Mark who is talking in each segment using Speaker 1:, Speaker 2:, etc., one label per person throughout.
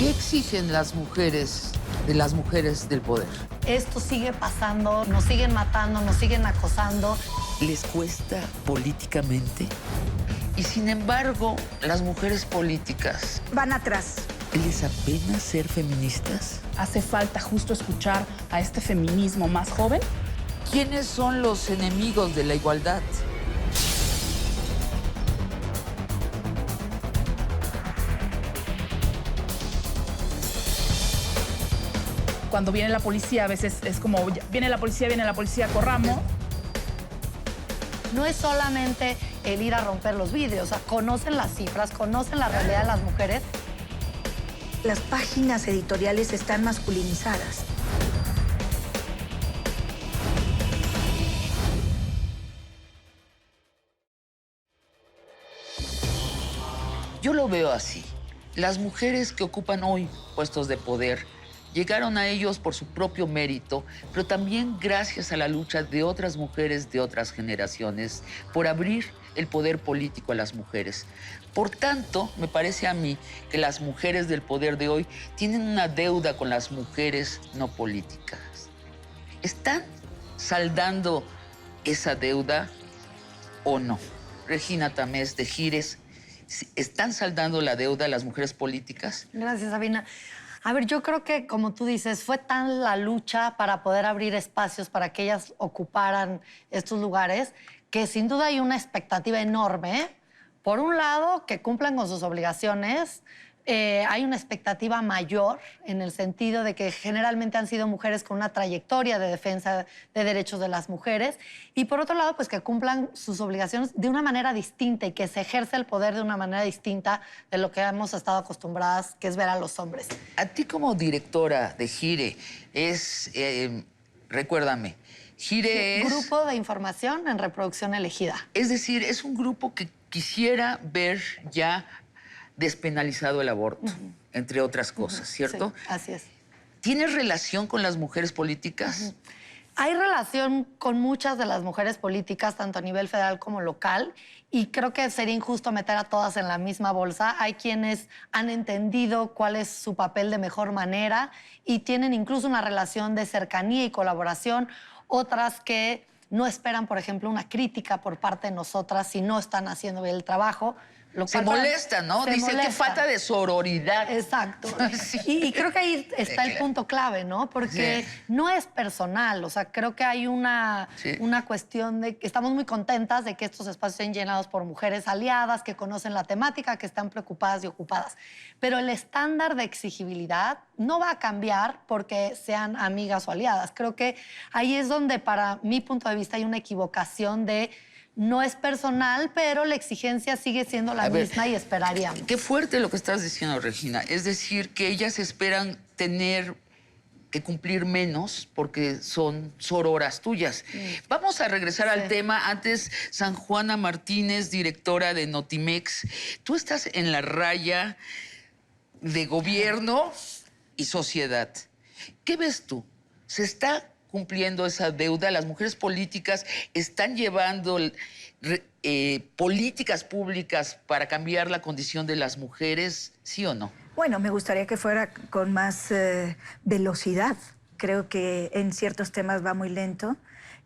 Speaker 1: ¿Qué exigen las mujeres de las mujeres del poder?
Speaker 2: Esto sigue pasando, nos siguen matando, nos siguen acosando.
Speaker 1: ¿Les cuesta políticamente? Y sin embargo, las mujeres políticas,
Speaker 3: van atrás.
Speaker 1: ¿les apena ser feministas?
Speaker 4: Hace falta justo escuchar a este feminismo más joven.
Speaker 1: ¿Quiénes son los enemigos de la igualdad?
Speaker 4: Cuando viene la policía, a veces es como, viene la policía, corramos.
Speaker 2: No es solamente el ir a romper los vidrios, o sea, conocen las cifras, conocen la realidad de las mujeres.
Speaker 3: Las páginas editoriales están masculinizadas.
Speaker 1: Yo lo veo así. Las mujeres que ocupan hoy puestos de poder llegaron a ellos por su propio mérito, pero también gracias a la lucha de otras mujeres de otras generaciones por abrir el poder político a las mujeres. Por tanto, me parece a mí que las mujeres del poder de hoy tienen una deuda con las mujeres no políticas. ¿Están saldando esa deuda o no? Regina Tamés de Gires, ¿están saldando la deuda las mujeres políticas?
Speaker 2: Gracias, Sabina. A ver, yo creo que, como tú dices, fue tan la lucha para poder abrir espacios para que ellas ocuparan estos lugares, que sin duda hay una expectativa enorme. Por un lado, que cumplan con sus obligaciones. Hay una expectativa mayor en el sentido de que generalmente han sido mujeres con una trayectoria de defensa de derechos de las mujeres. Y por otro lado, pues que cumplan sus obligaciones de una manera distinta y que se ejerce el poder de una manera distinta de lo que hemos estado acostumbradas, que es ver a los hombres.
Speaker 1: A ti como directora de Gire, recuérdame, Gire es...
Speaker 2: Grupo de Información en Reproducción Elegida.
Speaker 1: Es decir, es un grupo que quisiera ver ya despenalizado el aborto, entre otras cosas, ¿cierto?
Speaker 2: Sí, así es.
Speaker 1: ¿Tienes relación con las mujeres políticas?
Speaker 2: Hay relación con muchas de las mujeres políticas, tanto a nivel federal como local, y creo que sería injusto meter a todas en la misma bolsa. Hay quienes han entendido cuál es su papel de mejor manera y tienen incluso una relación de cercanía y colaboración. Otras que no esperan, por ejemplo, una crítica por parte de nosotras si no están haciendo bien el trabajo.
Speaker 1: Se molesta, ¿no? Dice que falta de sororidad.
Speaker 2: Exacto.
Speaker 1: Sí.
Speaker 2: Y creo que ahí está el punto clave, ¿no? Porque no es personal. O sea, creo que hay una cuestión de que estamos muy contentas de que estos espacios estén llenados por mujeres aliadas, que conocen la temática, que están preocupadas y ocupadas. Pero el estándar de exigibilidad no va a cambiar porque sean amigas o aliadas. Creo que ahí es donde, para mi punto de vista, hay una equivocación de... No es personal, pero la exigencia sigue siendo la misma y esperaríamos.
Speaker 1: Qué fuerte lo que estás diciendo, Regina. Es decir, que ellas esperan tener que cumplir menos porque son sororas tuyas. Vamos a regresar al tema. Antes, San Juana Martínez, directora de Notimex. Tú estás en la raya de gobierno y sociedad. ¿Qué ves tú? ¿Se está cumpliendo esa deuda? ¿Las mujeres políticas están llevando políticas públicas para cambiar la condición de las mujeres, sí o no?
Speaker 3: Bueno, me gustaría que fuera con más velocidad. Creo que en ciertos temas va muy lento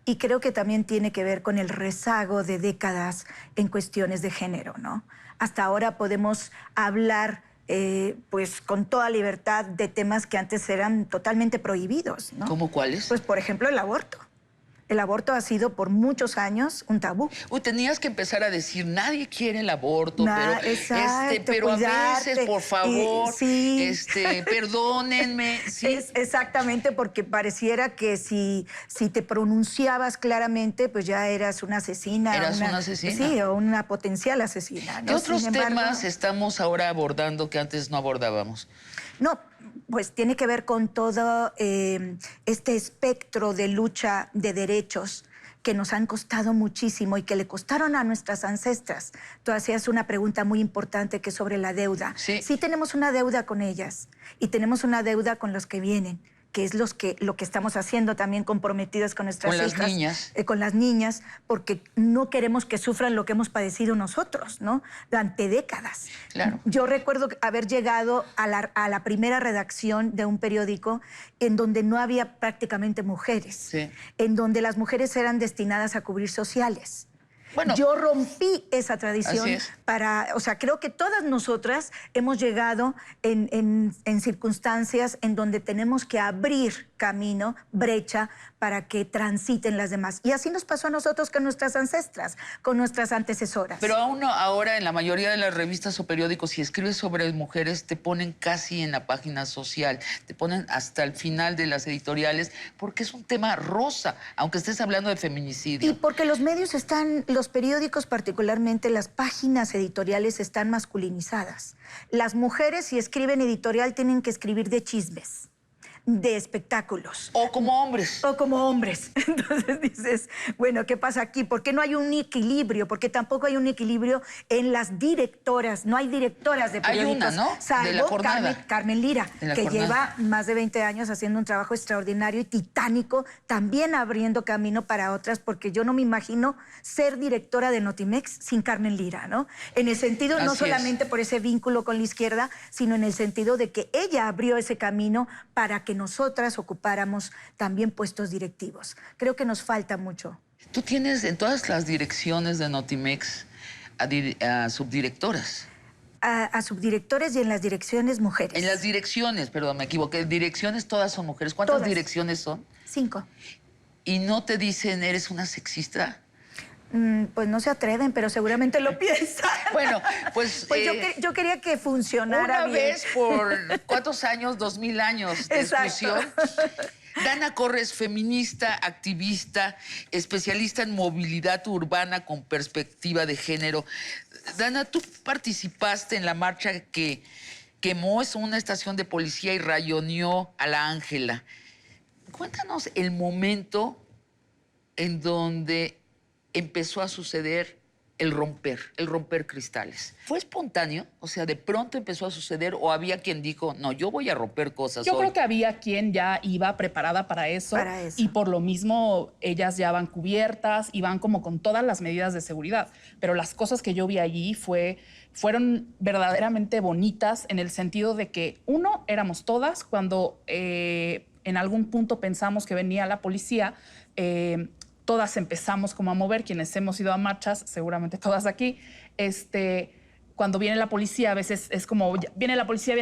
Speaker 3: y creo que también tiene que ver con el rezago de décadas en cuestiones de género, ¿no? Hasta ahora podemos hablar pues con toda libertad de temas que antes eran totalmente prohibidos, ¿no?
Speaker 1: ¿Cómo cuáles?
Speaker 3: Pues, por ejemplo, el aborto. El aborto ha sido por muchos años un tabú.
Speaker 1: Tenías que empezar a decir, nadie quiere el aborto,
Speaker 3: exacto,
Speaker 1: pero a
Speaker 3: cuidarte,
Speaker 1: veces, por favor, perdónenme. Sí.
Speaker 3: Exactamente, porque pareciera que si te pronunciabas claramente, pues ya eras una asesina.
Speaker 1: ¿Eras una asesina?
Speaker 3: Sí, o una potencial asesina, ¿no?
Speaker 1: ¿Qué otros temas estamos ahora abordando que antes no abordábamos?
Speaker 3: No, pues tiene que ver con todo este espectro de lucha de derechos que nos han costado muchísimo y que le costaron a nuestras ancestras. Tú hacías una pregunta muy importante que es sobre la deuda.
Speaker 1: Sí.
Speaker 3: Sí tenemos una deuda con ellas y tenemos una deuda con los que vienen, que es lo que estamos haciendo también comprometidas con nuestras hijas.
Speaker 1: Con las niñas.
Speaker 3: Con las niñas, porque no queremos que sufran lo que hemos padecido nosotros, ¿no? Durante décadas.
Speaker 1: Claro.
Speaker 3: Yo recuerdo haber llegado a la primera redacción de un periódico en donde no había prácticamente mujeres,
Speaker 1: Sí.
Speaker 3: en donde las mujeres eran destinadas a cubrir sociales.
Speaker 1: Bueno,
Speaker 3: Yo rompí esa tradición
Speaker 1: así es.
Speaker 3: o sea, creo que todas nosotras hemos llegado en circunstancias en donde tenemos que abrir camino, brecha, para que transiten las demás. Y así nos pasó a nosotros con nuestras ancestras, con nuestras antecesoras.
Speaker 1: Pero aún ahora en la mayoría de las revistas o periódicos, si escribes sobre mujeres, te ponen casi en la página social, te ponen hasta el final de las editoriales, porque es un tema rosa, aunque estés hablando de feminicidio.
Speaker 3: Y porque los medios los periódicos particularmente, las páginas editoriales están masculinizadas. Las mujeres, si escriben editorial, tienen que escribir de chismes, de espectáculos.
Speaker 1: O como hombres.
Speaker 3: O como hombres. Entonces dices, bueno, ¿qué pasa aquí? ¿Por qué no hay un equilibrio? Porque tampoco hay un equilibrio en las directoras. No hay directoras de
Speaker 1: Hay
Speaker 3: periódicos.
Speaker 1: una, ¿no?
Speaker 3: Salvo
Speaker 1: De La Jornada.
Speaker 3: Carmen Lira,
Speaker 1: De La
Speaker 3: que
Speaker 1: Jornada.
Speaker 3: lleva más de 20 años haciendo un trabajo extraordinario y titánico, también abriendo camino para otras, porque yo no me imagino ser directora de Notimex sin Carmen Lira, ¿no? En el sentido, no
Speaker 1: Así
Speaker 3: solamente por ese vínculo con la izquierda, sino en el sentido de que ella abrió ese camino para que nosotras ocupáramos también puestos directivos. Creo que nos falta mucho.
Speaker 1: Tú tienes en todas las direcciones de Notimex a subdirectoras.
Speaker 3: A subdirectores y en las direcciones mujeres.
Speaker 1: En las direcciones, perdón, me equivoqué. Direcciones todas son mujeres. ¿Cuántas
Speaker 3: Todas.
Speaker 1: direcciones son?
Speaker 3: 5.
Speaker 1: Y no te dicen, ¿eres una sexista?
Speaker 3: Pues no se atreven, pero seguramente lo piensan.
Speaker 1: Bueno, pues...
Speaker 3: Pues yo quería que funcionara
Speaker 1: una
Speaker 3: bien.
Speaker 1: vez por ¿cuántos años? 2000 años de
Speaker 3: Exacto.
Speaker 1: exclusión. Dana Corres, feminista, activista, especialista en movilidad urbana con perspectiva de género. Dana, tú participaste en la marcha que quemó una estación de policía y rayoneó a la Ángela. Cuéntanos el momento en donde empezó a suceder el romper cristales. ¿Fue espontáneo? O sea, ¿de pronto empezó a suceder o había quien dijo, no, yo voy a romper cosas
Speaker 4: Yo
Speaker 1: hoy?
Speaker 4: creo que había quien ya iba preparada para eso.
Speaker 3: Para eso.
Speaker 4: Y por lo mismo ellas ya van cubiertas y van como con todas las medidas de seguridad. Pero las cosas que yo vi allí fueron verdaderamente bonitas en el sentido de que, uno, éramos todas. Cuando en algún punto pensamos que venía la policía, todas empezamos como a mover, quienes hemos ido a marchas, seguramente todas aquí, cuando viene la policía, a veces es como, viene la policía,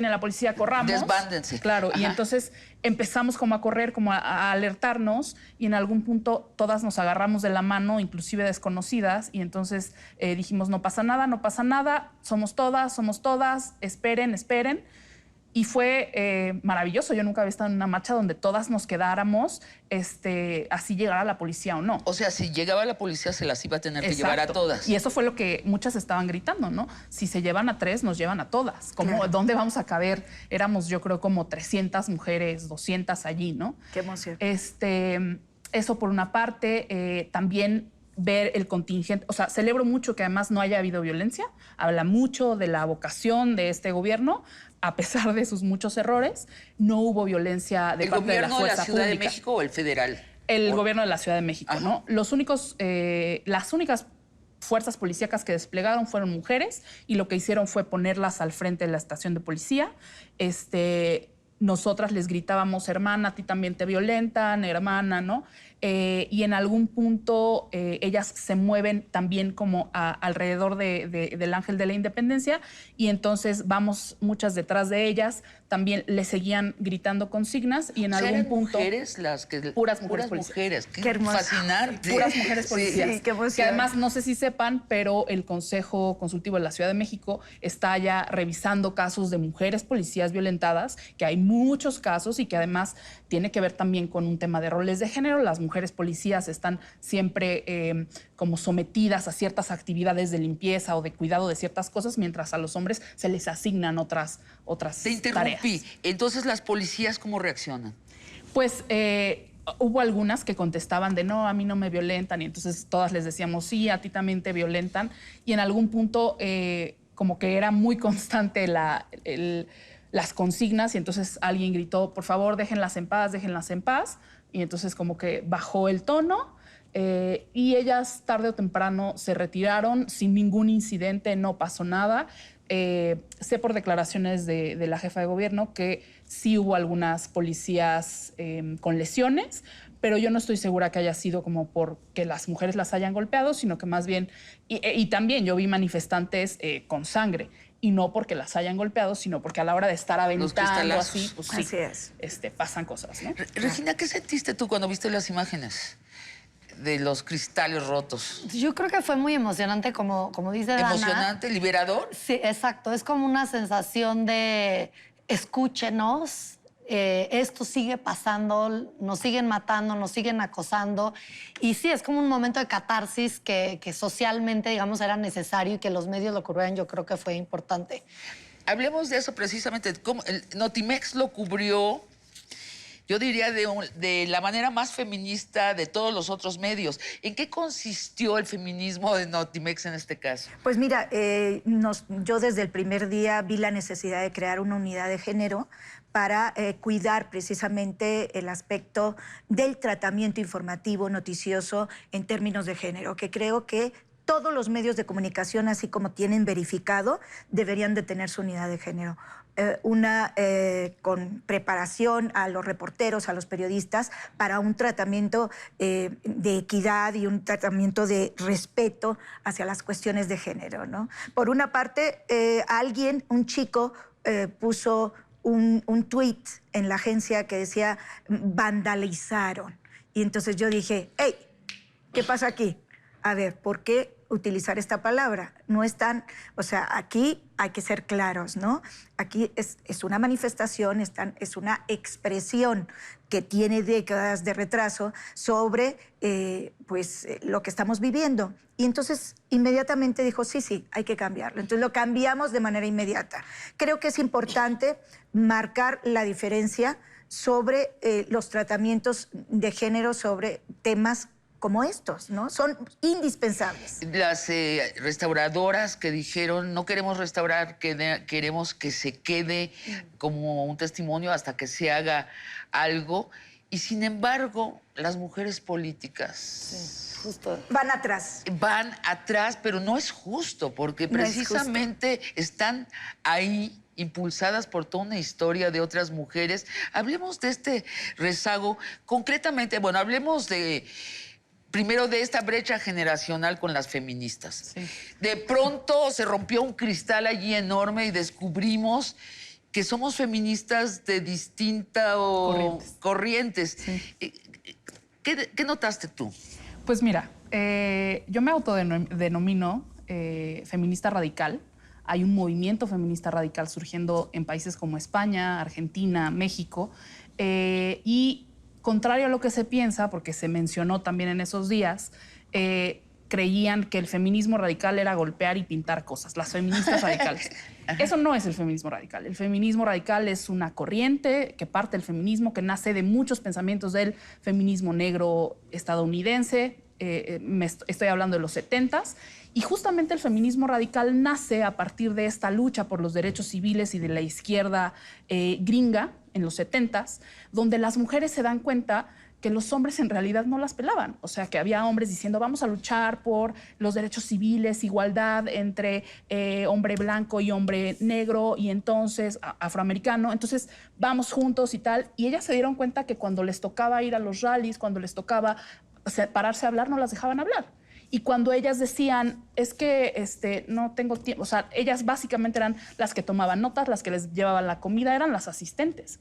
Speaker 4: corramos.
Speaker 1: Desbándense.
Speaker 4: Claro, y
Speaker 1: Ajá.
Speaker 4: entonces empezamos como a correr, como a alertarnos, y en algún punto todas nos agarramos de la mano, inclusive desconocidas, y entonces dijimos, no pasa nada, somos todas, esperen. Y fue maravilloso. Yo nunca había estado en una marcha donde todas nos quedáramos, así llegara la policía o no.
Speaker 1: O sea, si llegaba la policía se las iba a tener que llevar a
Speaker 4: Exacto.
Speaker 1: todas.
Speaker 4: Y eso fue lo que muchas estaban gritando, ¿no? Si se llevan a 3, nos llevan a todas. ¿Cómo,
Speaker 3: Claro.
Speaker 4: ¿Dónde vamos a caber? Éramos, yo creo, como 300 mujeres, 200 allí, ¿no?
Speaker 3: Qué emoción.
Speaker 4: Eso por una parte. También ver el contingente. O sea, celebro mucho que además no haya habido violencia. Habla mucho de la vocación de este gobierno. A pesar de sus muchos errores, no hubo violencia de
Speaker 1: ¿El
Speaker 4: parte de la
Speaker 1: gobierno de la
Speaker 4: fuerza
Speaker 1: Ciudad de
Speaker 4: pública.
Speaker 1: México o el federal?
Speaker 4: El gobierno de la Ciudad de México,
Speaker 1: Ajá.
Speaker 4: ¿no? Las únicas fuerzas policíacas que desplegaron fueron mujeres y lo que hicieron fue ponerlas al frente de la estación de policía. Nosotras les gritábamos, hermana, a ti también te violentan, hermana, ¿no? Y en algún punto ellas se mueven también como alrededor del Ángel de la Independencia y entonces vamos muchas detrás de ellas, también le seguían gritando consignas y en
Speaker 1: O sea,
Speaker 4: algún
Speaker 1: eran
Speaker 4: punto...
Speaker 1: mujeres las que...
Speaker 4: Puras mujeres
Speaker 1: Puras mujeres.
Speaker 3: Qué hermoso.
Speaker 1: Fascinante.
Speaker 4: Puras mujeres policías.
Speaker 3: Sí, qué emoción.
Speaker 4: Que además, no sé si sepan, pero el Consejo Consultivo de la Ciudad de México está ya revisando casos de mujeres policías violentadas, que hay muchos casos y que además tiene que ver también con un tema de roles de género. Las mujeres policías están siempre como sometidas a ciertas actividades de limpieza o de cuidado de ciertas cosas, mientras a los hombres se les asignan otras
Speaker 1: Te interrumpí.
Speaker 4: tareas.
Speaker 1: Entonces, ¿las policías cómo reaccionan?
Speaker 4: Pues hubo algunas que contestaban de no, a mí no me violentan y entonces todas les decíamos sí, a ti también te violentan y en algún punto como que era muy constante las consignas y entonces alguien gritó, por favor, déjenlas en paz, déjenlas en paz. Y entonces como que bajó el tono y ellas tarde o temprano se retiraron sin ningún incidente, no pasó nada. Sé por declaraciones de la jefa de gobierno que sí hubo algunas policías con lesiones, pero yo no estoy segura que haya sido como porque las mujeres las hayan golpeado, sino que más bien, y también yo vi manifestantes con sangre, y no porque las hayan golpeado, sino porque a la hora de estar aventando así, pues sí,
Speaker 3: Así es.
Speaker 4: pasan cosas, ¿no?
Speaker 1: Regina, ¿qué sentiste tú cuando viste las imágenes de los cristales rotos?
Speaker 2: Yo creo que fue muy emocionante, como dice Dana.
Speaker 1: ¿Emocionante, liberador?
Speaker 2: Sí, exacto. Es como una sensación de escúchenos, esto sigue pasando, nos siguen matando, nos siguen acosando. Y sí, es como un momento de catarsis que socialmente, digamos, era necesario y que los medios lo cubrieran, yo creo que fue importante.
Speaker 1: Hablemos de eso precisamente. ¿Cómo el Notimex lo cubrió? Yo diría de la manera más feminista de todos los otros medios. ¿En qué consistió el feminismo de Notimex en este caso?
Speaker 3: Pues mira, yo desde el primer día vi la necesidad de crear una unidad de género para cuidar precisamente el aspecto del tratamiento informativo, noticioso en términos de género, que creo que todos los medios de comunicación, así como tienen verificado, deberían de tener su unidad de género. Con preparación a los reporteros, a los periodistas, para un tratamiento de equidad y un tratamiento de respeto hacia las cuestiones de género, ¿no? Por una parte, un chico, puso un tuit en la agencia que decía vandalizaron. Y entonces yo dije, hey, ¿qué pasa aquí? A ver, ¿por qué utilizar esta palabra? No es tan... O sea, aquí hay que ser claros, ¿no? Aquí es una manifestación, es una expresión que tiene décadas de retraso sobre lo que estamos viviendo. Y entonces inmediatamente dijo, sí, hay que cambiarlo. Entonces lo cambiamos de manera inmediata. Creo que es importante marcar la diferencia sobre los tratamientos de género sobre temas como estos, ¿no? Son indispensables.
Speaker 1: Las restauradoras que dijeron, no queremos restaurar, queremos que se quede como un testimonio hasta que se haga algo. Y sin embargo, las mujeres políticas...
Speaker 2: Sí, justo.
Speaker 3: Van atrás.
Speaker 1: Van atrás, pero no es justo, porque precisamente están ahí impulsadas por toda una historia de otras mujeres. Hablemos de este rezago. Concretamente, bueno, hablemos primero de esta brecha generacional con las feministas.
Speaker 4: Sí.
Speaker 1: De pronto se rompió un cristal allí enorme y descubrimos que somos feministas de distintas corrientes.
Speaker 4: Sí.
Speaker 1: ¿Qué notaste tú?
Speaker 4: Pues mira, yo me autodenomino feminista radical. Hay un movimiento feminista radical surgiendo en países como España, Argentina, México, y contrario a lo que se piensa, porque se mencionó también en esos días, creían que el feminismo radical era golpear y pintar cosas, las feministas radicales. Eso no es el feminismo radical. El feminismo radical es una corriente que parte del feminismo, que nace de muchos pensamientos del feminismo negro estadounidense. Estoy hablando de los 70s. Y justamente el feminismo radical nace a partir de esta lucha por los derechos civiles y de la izquierda gringa en los 70s, donde las mujeres se dan cuenta que los hombres en realidad no las pelaban. O sea, que había hombres diciendo, vamos a luchar por los derechos civiles, igualdad entre hombre blanco y hombre negro y entonces afroamericano. Entonces, vamos juntos y tal. Y ellas se dieron cuenta que cuando les tocaba ir a los rallies, cuando les tocaba pararse a hablar, no las dejaban hablar. Y cuando ellas decían, es que no tengo tiempo, o sea, ellas básicamente eran las que tomaban notas, las que les llevaban la comida, eran las asistentes.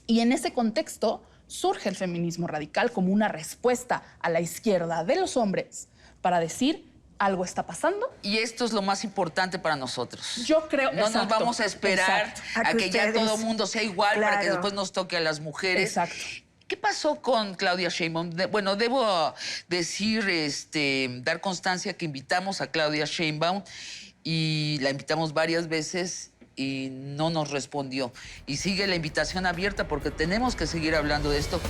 Speaker 4: Y en ese contexto surge el feminismo radical como una respuesta a la izquierda de los hombres para decir, algo está pasando.
Speaker 1: Y esto es lo más importante para nosotros.
Speaker 4: Yo creo,
Speaker 1: no nos vamos a esperar a que ya todo el mundo sea igual para que después nos toque a las mujeres.
Speaker 4: Exacto.
Speaker 1: ¿Qué pasó con Claudia Sheinbaum? Bueno, debo decir, dar constancia que invitamos a Claudia Sheinbaum y la invitamos varias veces y no nos respondió. Y sigue la invitación abierta porque tenemos que seguir hablando de esto.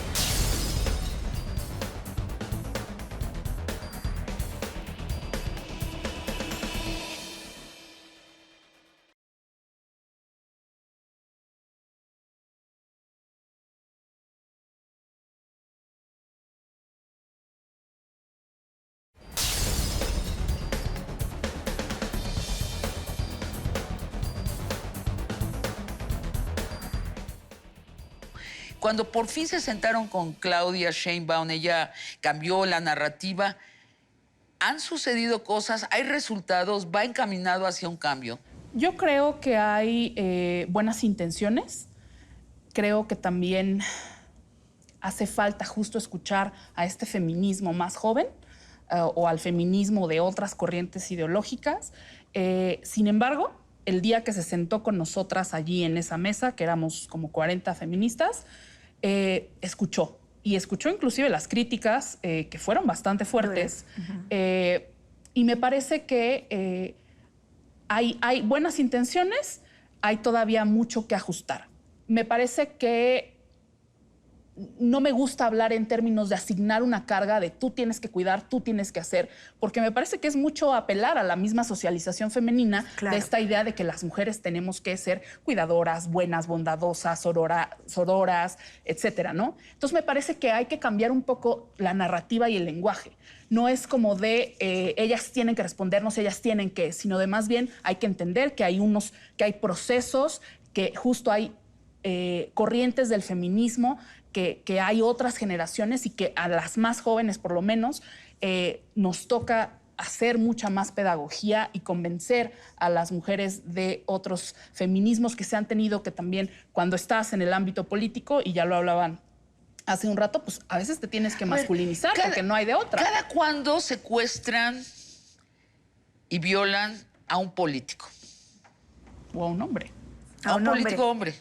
Speaker 1: Cuando por fin se sentaron con Claudia Sheinbaum, ella cambió la narrativa. ¿Han sucedido cosas? ¿Hay resultados? ¿Va encaminado hacia un cambio?
Speaker 4: Yo creo que hay buenas intenciones. Creo que también hace falta justo escuchar a este feminismo más joven o al feminismo de otras corrientes ideológicas. Sin embargo, el día que se sentó con nosotras allí en esa mesa, que éramos como 40 feministas, escuchó. Y escuchó inclusive las críticas, que fueron bastante fuertes. Y me parece que hay buenas intenciones, hay todavía mucho que ajustar. Me parece que no me gusta hablar en términos de asignar una carga de tú tienes que cuidar, tú tienes que hacer, porque me parece que es mucho apelar a la misma socialización femenina de esta idea de que las mujeres tenemos que ser cuidadoras, buenas, bondadosas, sororas, etcétera, ¿no? Entonces me parece que hay que cambiar un poco la narrativa y el lenguaje. No es como de ellas tienen que respondernos, ellas tienen que, sino de más bien hay que entender que hay procesos, que justo hay corrientes del feminismo, que hay otras generaciones y que a las más jóvenes, por lo menos, nos toca hacer mucha más pedagogía y convencer a las mujeres de otros feminismos que se han tenido que también, cuando estás en el ámbito político, y ya lo hablaban hace un rato, pues a veces te tienes que masculinizar porque no hay de otra.
Speaker 1: ¿Cada cuándo secuestran y violan a un político?
Speaker 4: O a un hombre.
Speaker 1: A un político hombre.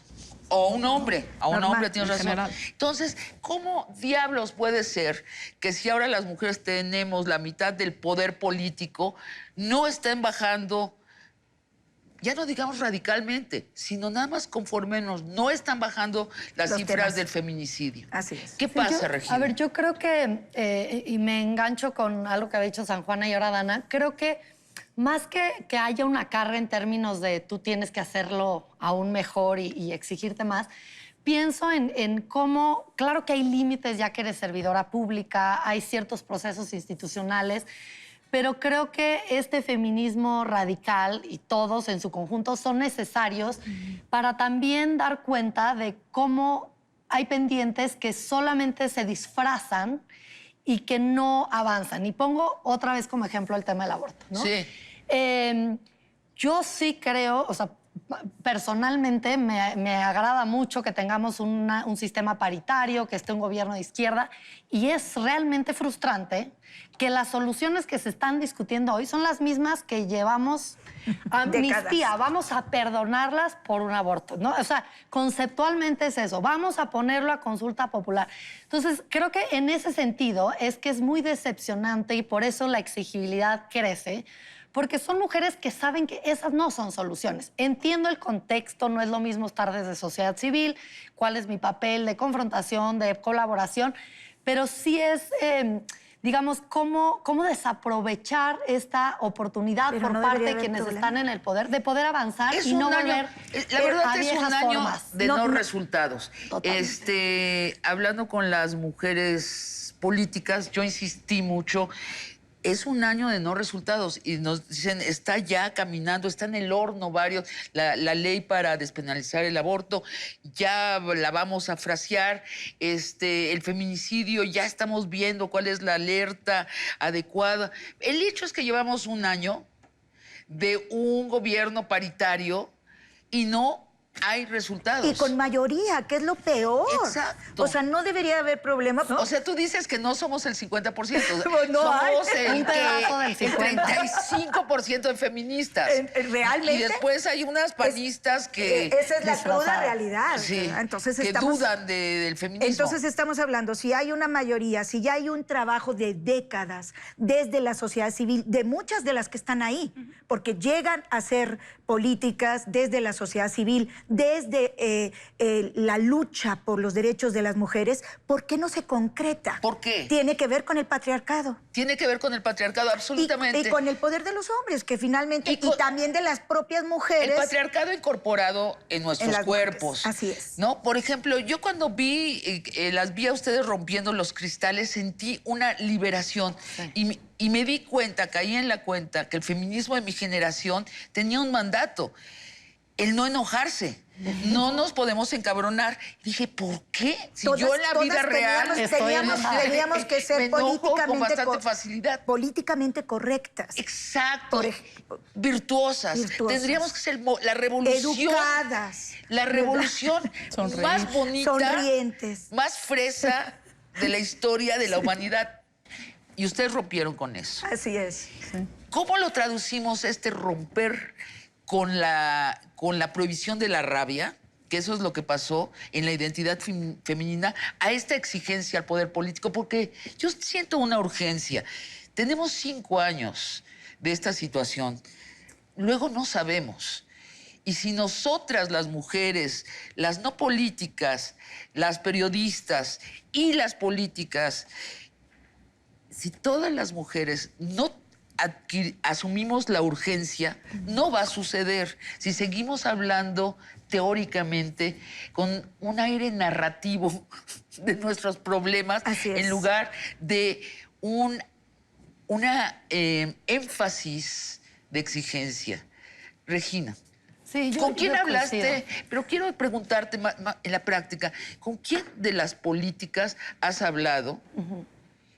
Speaker 1: O un hombre, a un hombre, tienes razón.
Speaker 4: General.
Speaker 1: Entonces, ¿cómo diablos puede ser que si ahora las mujeres tenemos la mitad del poder político, no estén bajando, ya no digamos radicalmente, sino nada más conforme no están bajando las
Speaker 3: Los
Speaker 1: cifras
Speaker 3: temas
Speaker 1: del feminicidio?
Speaker 3: Así es.
Speaker 1: ¿Qué pasa, Regina?
Speaker 2: A ver, yo creo que, y me engancho con algo que había dicho San Juana y ahora Dana, creo que más que haya una carga en términos de tú tienes que hacerlo aún mejor y exigirte más, pienso en cómo, claro que hay límites ya que eres servidora pública, hay ciertos procesos institucionales, pero creo que este feminismo radical y todos en su conjunto son necesarios para también dar cuenta de cómo hay pendientes que solamente se disfrazan y que no avanzan. Y pongo otra vez como ejemplo el tema del aborto, ¿no?
Speaker 1: Sí.
Speaker 2: Yo sí creo, o sea, personalmente me agrada mucho que tengamos un sistema paritario, que esté un gobierno de izquierda, y es realmente frustrante que las soluciones que se están discutiendo hoy son las mismas que llevamos amnistía, vamos a perdonarlas por un aborto, ¿no? O sea, conceptualmente es eso, vamos a ponerlo a consulta popular. Entonces, creo que en ese sentido es que es muy decepcionante y por eso la exigibilidad crece, porque son mujeres que saben que esas no son soluciones. Entiendo el contexto, no es lo mismo estar desde sociedad civil, cuál es mi papel de confrontación, de colaboración, pero sí es, digamos, cómo desaprovechar esta oportunidad
Speaker 3: Pero
Speaker 2: por
Speaker 3: no
Speaker 2: parte
Speaker 3: debería
Speaker 2: de
Speaker 3: haber
Speaker 2: quienes
Speaker 3: problema.
Speaker 2: están en el poder, de poder avanzar
Speaker 1: Es
Speaker 2: y no
Speaker 1: un año,
Speaker 2: volver
Speaker 1: la verdad
Speaker 2: a
Speaker 1: es un
Speaker 2: viejas
Speaker 1: año
Speaker 2: formas.
Speaker 1: de no resultados.
Speaker 2: Totalmente.
Speaker 1: Hablando con las mujeres políticas, yo insistí mucho. Es un año de no resultados y nos dicen, está ya caminando, está en el horno la ley para despenalizar el aborto, ya la vamos a frasear, el feminicidio, ya estamos viendo cuál es la alerta adecuada. El hecho es que llevamos un año de un gobierno paritario y no hay resultados.
Speaker 3: Y con mayoría, que es lo peor.
Speaker 1: Exacto.
Speaker 3: O sea, no debería haber problema. ¿No?
Speaker 1: O sea, tú dices que no somos el 50%.
Speaker 3: Pues no
Speaker 1: somos
Speaker 3: hay.
Speaker 1: el,
Speaker 2: Un pedazo del
Speaker 1: 35% de feministas.
Speaker 3: Realmente.
Speaker 1: Y después hay unas panistas que...
Speaker 3: Esa es la cruda
Speaker 2: disfrazadas.
Speaker 3: realidad.
Speaker 1: Sí,
Speaker 3: ¿verdad? Entonces
Speaker 1: que
Speaker 3: estamos,
Speaker 1: dudan del feminismo.
Speaker 3: Entonces estamos hablando, si hay una mayoría, si ya hay un trabajo de décadas desde la sociedad civil, de muchas de las que están ahí, porque llegan a ser políticas desde la sociedad civil, desde la lucha por los derechos de las mujeres, ¿por qué no se concreta?
Speaker 1: ¿Por qué?
Speaker 3: Tiene que ver con el patriarcado.
Speaker 1: Tiene que ver con el patriarcado, absolutamente.
Speaker 3: Y con el poder de los hombres, que finalmente,
Speaker 1: Y con-
Speaker 3: y también de las propias mujeres.
Speaker 1: El patriarcado incorporado en nuestros
Speaker 3: las
Speaker 1: cuerpos.
Speaker 3: mujeres, así es.
Speaker 1: ¿No? Por ejemplo, yo cuando las vi a ustedes rompiendo los cristales, sentí una liberación.
Speaker 2: Sí.
Speaker 1: Y me di cuenta, caí en la cuenta, que el feminismo de mi generación tenía un mandato. el no enojarse. No nos podemos encabronar. Y dije, ¿por qué? Si yo en la vida real
Speaker 3: teníamos que ser
Speaker 1: me enojo con bastante
Speaker 3: políticamente
Speaker 1: facilidad.
Speaker 3: Políticamente correctas.
Speaker 1: Exacto. Virtuosas. Tendríamos que ser la revolución.
Speaker 3: Educadas.
Speaker 1: La revolución más bonita.
Speaker 3: Sonrientes.
Speaker 1: Más fresa de la historia de la humanidad. Y ustedes rompieron con eso.
Speaker 3: Así es.
Speaker 4: Sí.
Speaker 1: ¿Cómo lo traducimos romper con la prohibición de la rabia, que eso es lo que pasó en la identidad femenina, a esta exigencia al poder político? Porque yo siento una urgencia. Tenemos 5 años de esta situación. Luego no sabemos. Y si nosotras, las mujeres, las no políticas, las periodistas y las políticas, si todas las mujeres no asumimos la urgencia, no va a suceder. Si seguimos hablando teóricamente con un aire narrativo de nuestros problemas, en lugar de una énfasis de exigencia. Regina,
Speaker 2: Sí,
Speaker 1: ¿con quién
Speaker 2: yo
Speaker 1: hablaste?
Speaker 2: coincido.
Speaker 1: Pero quiero preguntarte en la práctica, ¿con quién de las políticas has hablado?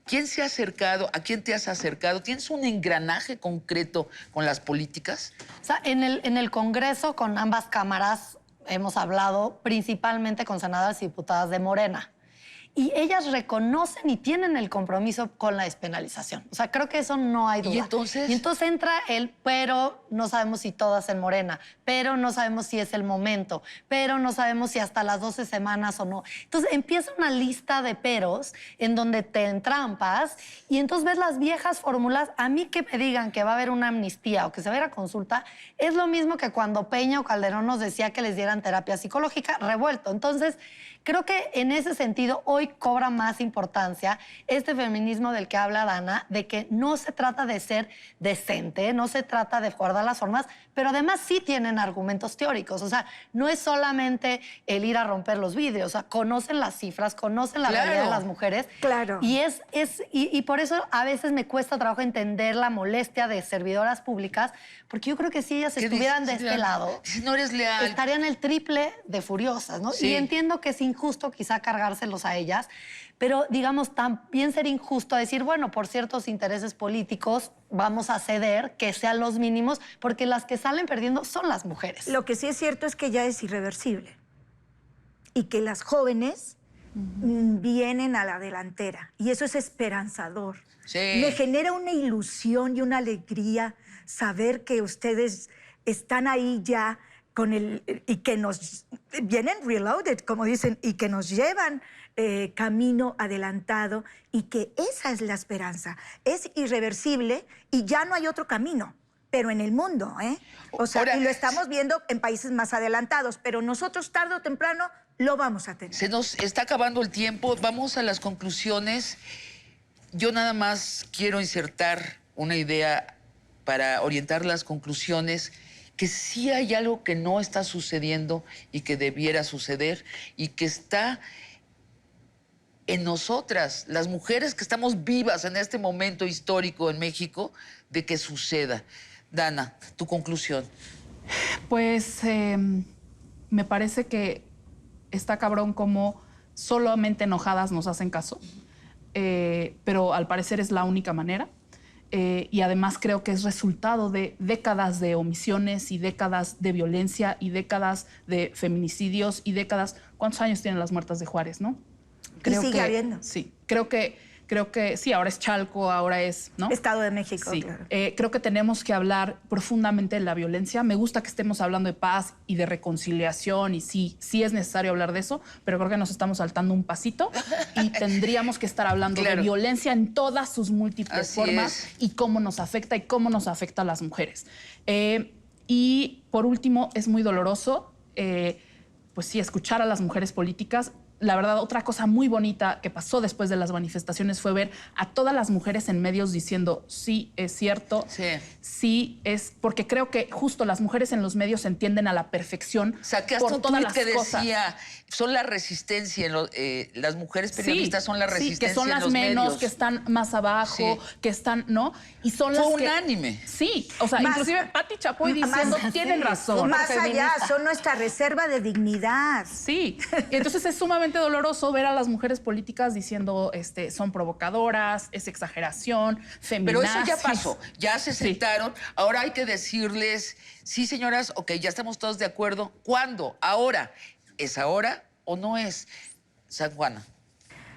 Speaker 1: ¿Quién se ha acercado? ¿A quién te has acercado? ¿Tienes un engranaje concreto con las políticas?
Speaker 2: O sea, en el Congreso, con ambas cámaras, hemos hablado principalmente con senadoras y diputadas de Morena. Y ellas reconocen y tienen el compromiso con la despenalización. O sea, creo que eso no hay duda.
Speaker 1: ¿Y entonces?
Speaker 2: Y entonces entra pero no sabemos si todas en Morena, pero no sabemos si es el momento, pero no sabemos si hasta las 12 semanas o no. Entonces empieza una lista de peros en donde te entrampas y entonces ves las viejas fórmulas. A mí que me digan que va a haber una amnistía o que se va a ir a consulta es lo mismo que cuando Peña o Calderón nos decía que les dieran terapia psicológica, revuelto. Entonces, creo que en ese sentido hoy cobra más importancia este feminismo del que habla Dana, de que no se trata de ser decente, no se trata de guardar las formas, pero además sí tienen argumentos teóricos. O sea, no es solamente el ir a romper los vidrios, o sea, conocen las cifras, conocen la realidad de las mujeres.
Speaker 3: Claro.
Speaker 2: Y por eso a veces me cuesta trabajo entender la molestia de servidoras públicas, porque yo creo que si ellas estuvieran de este lado,
Speaker 1: Si no eres leal.
Speaker 2: estarían el triple de furiosas, ¿no?
Speaker 1: Sí.
Speaker 2: Y entiendo que es injusto quizá cargárselos a ellas, pero digamos, también sería injusto decir, bueno, por ciertos intereses políticos vamos a ceder, que sean los mínimos, porque las que salen perdiendo son las mujeres.
Speaker 3: Lo que sí es cierto es que ya es irreversible y que las jóvenes vienen a la delantera y eso es esperanzador.
Speaker 1: Sí.
Speaker 3: Me genera una ilusión y una alegría saber que ustedes están ahí ya con y que nos vienen reloaded, como dicen, y que nos llevan camino adelantado y que esa es la esperanza. Es irreversible y ya no hay otro camino, pero en el mundo, ¿eh? O sea,
Speaker 1: Ahora,
Speaker 3: y lo estamos viendo en países más adelantados, pero nosotros tarde o temprano lo vamos a tener.
Speaker 1: Se nos está acabando el tiempo. Vamos a las conclusiones. Yo nada más quiero insertar una idea para orientar las conclusiones, que sí hay algo que no está sucediendo y que debiera suceder y que está en nosotras, las mujeres que estamos vivas en este momento histórico en México, de que suceda. Dana, tu conclusión.
Speaker 4: Pues me parece que está cabrón como solamente enojadas nos hacen caso, pero al parecer es la única manera. Y además creo que es resultado de décadas de omisiones y décadas de violencia y décadas de feminicidios y décadas... ¿Cuántos años tienen las muertas de Juárez, no?
Speaker 3: Creo sigue habiendo.
Speaker 4: Sí, creo que sí, ahora es Chalco, ahora es, ¿no?
Speaker 3: Estado de México,
Speaker 4: Sí.
Speaker 3: claro.
Speaker 4: Creo que tenemos que hablar profundamente de la violencia. Me gusta que estemos hablando de paz y de reconciliación y sí es necesario hablar de eso, pero creo que nos estamos saltando un pasito y tendríamos que estar hablando de violencia en todas sus múltiples formas y cómo nos afecta a las mujeres. Y por último, es muy doloroso, pues sí, escuchar a las mujeres políticas. la verdad, otra cosa muy bonita que pasó después de las manifestaciones fue ver a todas las mujeres en medios diciendo, sí, es cierto, sí es, porque creo que justo las mujeres en los medios se entienden a la perfección.
Speaker 1: Saqué hasta un tuit que decía, son la resistencia, las mujeres periodistas son la resistencia
Speaker 4: que son las
Speaker 1: en los
Speaker 4: menos,
Speaker 1: medios.
Speaker 4: que están más abajo, que están, ¿no? Y son
Speaker 1: Fue
Speaker 4: las que...
Speaker 1: unánime.
Speaker 4: Sí, o sea, inclusive Pati Chapoy diciendo, tienen razón.
Speaker 3: Más allá, son nuestra reserva de dignidad.
Speaker 4: Sí, entonces es sumamente doloroso ver a las mujeres políticas diciendo son provocadoras, es exageración, feminazis.
Speaker 1: Pero eso ya pasó, ya se sentaron. Ahora hay que decirles, sí, señoras, ok, ya estamos todos de acuerdo. ¿Cuándo? ¿Ahora? ¿Es ahora o no es? San Juana.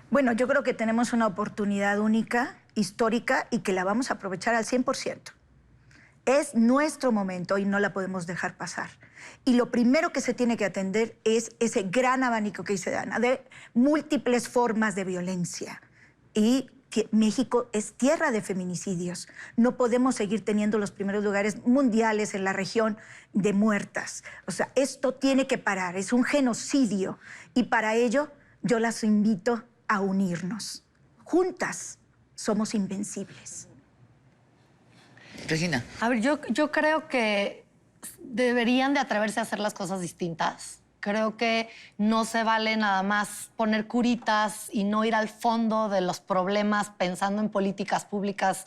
Speaker 3: Bueno, yo creo que tenemos una oportunidad única, histórica, y que la vamos a aprovechar al 100%. Es nuestro momento y no la podemos dejar pasar. Y lo primero que se tiene que atender es ese gran abanico que dice Ana, de múltiples formas de violencia. Y México es tierra de feminicidios. No podemos seguir teniendo los primeros lugares mundiales en la región de muertas. O sea, esto tiene que parar, es un genocidio. Y para ello yo las invito a unirnos. Juntas somos invencibles.
Speaker 1: Regina.
Speaker 2: A ver, yo creo que deberían de atreverse a hacer las cosas distintas. Creo que no se vale nada más poner curitas y no ir al fondo de los problemas pensando en políticas públicas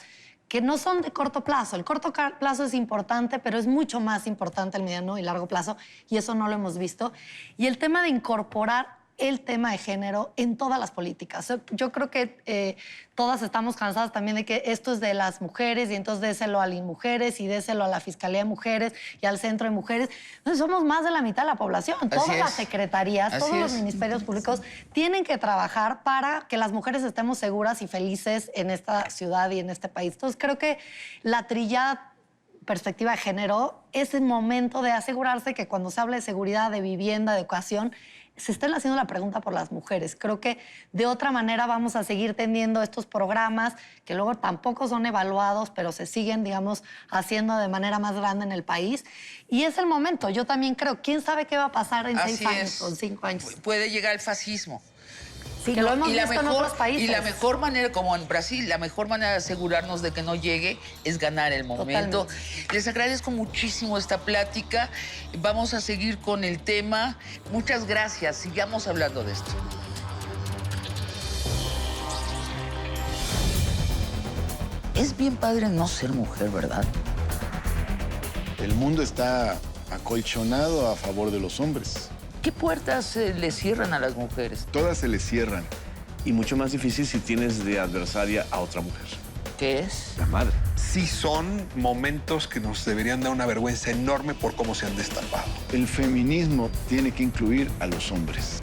Speaker 2: que no son de corto plazo. El corto plazo es importante, pero es mucho más importante el mediano y largo plazo, y eso no lo hemos visto. Y el tema de incorporar el tema de género en todas las políticas. Yo creo que todas estamos cansadas también de que esto es de las mujeres y entonces déselo a las mujeres y déselo a la Fiscalía de Mujeres y al Centro de Mujeres. Entonces somos más de la mitad de la población. Todas las secretarías, todos los ministerios públicos tienen que trabajar para que las mujeres estemos seguras y felices en esta ciudad y en este país. Entonces creo que la trillada perspectiva de género es el momento de asegurarse que cuando se habla de seguridad, de vivienda, de educación, se estén haciendo la pregunta por las mujeres. Creo que de otra manera vamos a seguir teniendo estos programas que luego tampoco son evaluados, pero se siguen, digamos, haciendo de manera más grande en el país. Y es el momento. Yo también creo, ¿quién sabe qué va a pasar en 6 años o 5 años?
Speaker 1: Puede llegar el fascismo.
Speaker 2: Sí, que lo hemos visto en otros países.
Speaker 1: Y la mejor manera, como en Brasil, la mejor manera de asegurarnos de que no llegue es ganar el momento. Totalmente. Les agradezco muchísimo esta plática. Vamos a seguir con el tema. Muchas gracias. Sigamos hablando de esto. Es bien padre no ser mujer, ¿verdad?
Speaker 5: El mundo está acolchonado a favor de los hombres.
Speaker 1: ¿Qué puertas le cierran a las mujeres?
Speaker 5: Todas se les cierran.
Speaker 6: Y mucho más difícil si tienes de adversaria a otra mujer.
Speaker 1: ¿Qué es?
Speaker 6: La madre.
Speaker 7: Sí son momentos que nos deberían dar una vergüenza enorme por cómo se han destapado.
Speaker 5: El feminismo tiene que incluir a los hombres.